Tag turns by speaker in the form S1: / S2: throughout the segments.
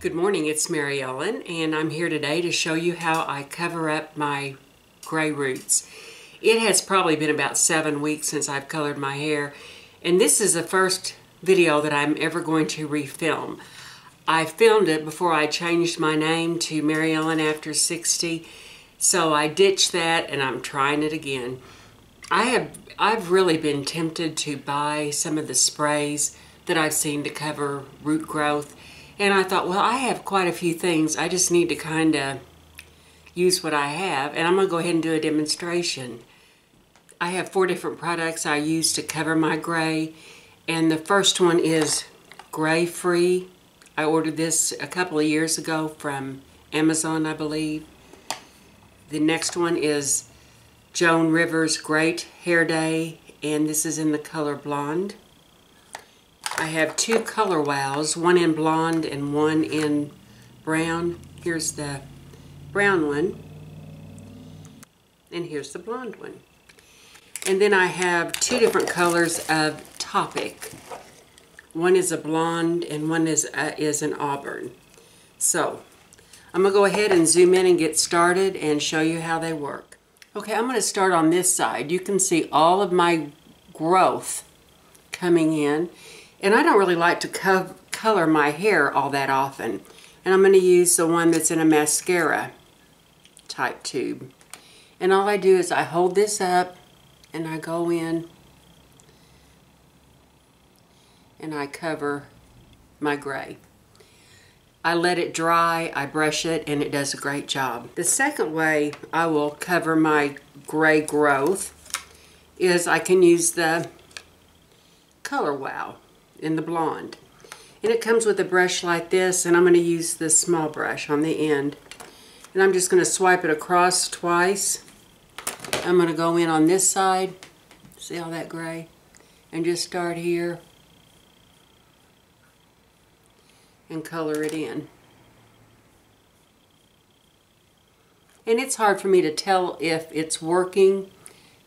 S1: Good morning, it's MaryEllen, and I'm here today to show you how I cover up my gray roots. It has probably been about 7 weeks since I've colored my hair, and this is the first video that I'm ever going to refilm. I filmed it before I changed my name to MaryEllen After 60, so I ditched that and I'm trying it again. I've really been tempted to buy some of the sprays that I've seen to cover root growth. And I thought, well, I have quite a few things. I just need to kind of use what I have. And I'm going to go ahead and do a demonstration. I have 4 different products I use to cover my gray. And the first one is Gray Free. I ordered this a couple of years ago from Amazon, I believe. The next one is Joan Rivers Great Hair Day. And this is in the color Blonde. I have 2 color wows, one in blonde and one in brown. Here's the brown one, and here's the blonde one. And then I have 2 different colors of Topic. One is a blonde and one is an auburn. So I'm going to go ahead and zoom in and get started and show you how they work. Okay, I'm going to start on this side. You can see all of my growth coming in. And I don't really like to color my hair all that often. And I'm going to use the one that's in a mascara type tube. And all I do is I hold this up and I go in and I cover my gray. I let it dry, I brush it, and it does a great job. The second way I will cover my gray growth is I can use the Color Wow in the blonde. And it comes with a brush like this, and I'm going to use this small brush on the end. And I'm just going to swipe it across twice. I'm going to go in on this side, see all that gray, and just start here and color it in. And it's hard for me to tell if it's working,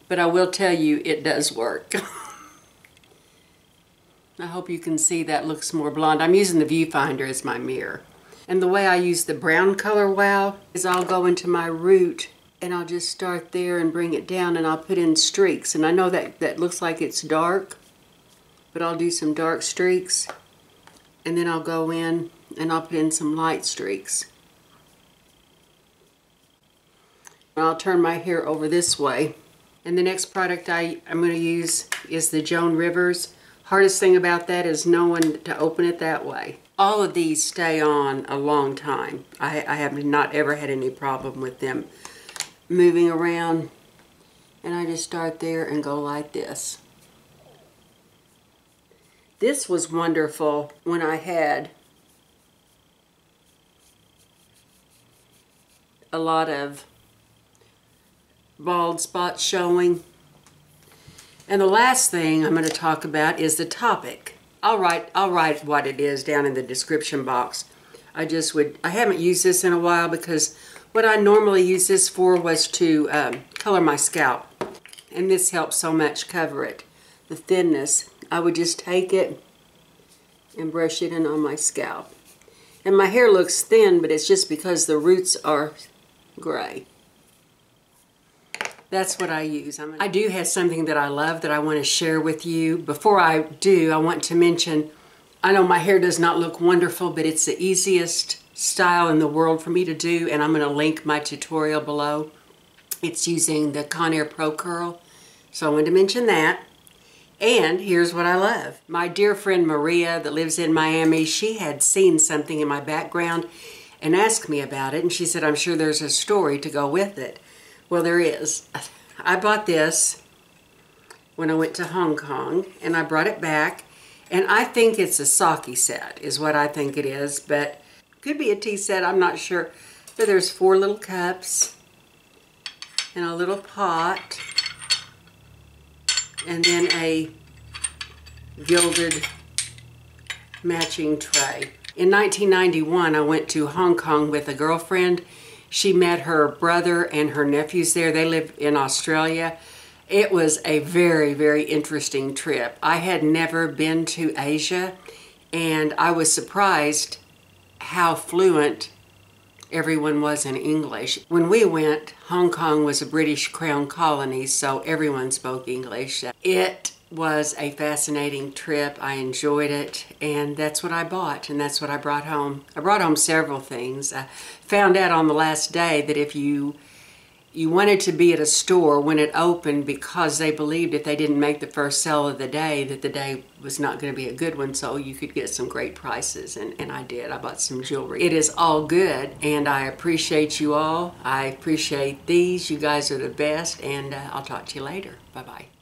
S1: but I will tell you it does work. I hope you can see that looks more blonde. I'm using the viewfinder as my mirror. And the way I use the brown color wow is I'll go into my root and I'll just start there and bring it down and I'll put in streaks. And I know that looks like it's dark, but I'll do some dark streaks. And then I'll go in and I'll put in some light streaks. And I'll turn my hair over this way. And the next product I'm going to use is the Joan Rivers. Hardest thing about that is knowing to open it that way. All of these stay on a long time. I have not ever had any problem with them moving around. And I just start there and go like this. This was wonderful when I had a lot of bald spots showing. And the last thing I'm going to talk about is the Topic. I'll write what it is down in the description box. I haven't used this in a while because what I normally use this for was to color my scalp. And this helps so much cover it. The thinness, I would just take it and brush it in on my scalp. And my hair looks thin, but it's just because the roots are gray. That's what I use. I do have something that I love that I want to share with you. Before I do, I want to mention, I know my hair does not look wonderful, but it's the easiest style in the world for me to do, and I'm going to link my tutorial below. It's using the Conair Pro Curl, so I wanted to mention that. And here's what I love. My dear friend Maria that lives in Miami, she had seen something in my background and asked me about it, and she said, I'm sure there's a story to go with it. Well, there is. I bought this when I went to Hong Kong, and I brought it back, and I think it's a sake set, is what I think it is, but could be a tea set, I'm not sure. But there's 4 little cups, and a little pot, and then a gilded matching tray. In 1991, I went to Hong Kong with a girlfriend. She met her brother and her nephews there. They live in Australia. It was a very, very interesting trip. I had never been to Asia, and I was surprised how fluent everyone was in English. When we went, Hong Kong was a British Crown colony, so everyone spoke English. It was a fascinating trip. I enjoyed it, and that's what I bought, and that's what I brought home. I brought home several things. I found out on the last day that if you wanted to be at a store when it opened, because they believed if they didn't make the first sale of the day, that the day was not going to be a good one, so you could get some great prices, and I did. I bought some jewelry. It is all good, and I appreciate you all. I appreciate these. You guys are the best, and I'll talk to you later. Bye-bye.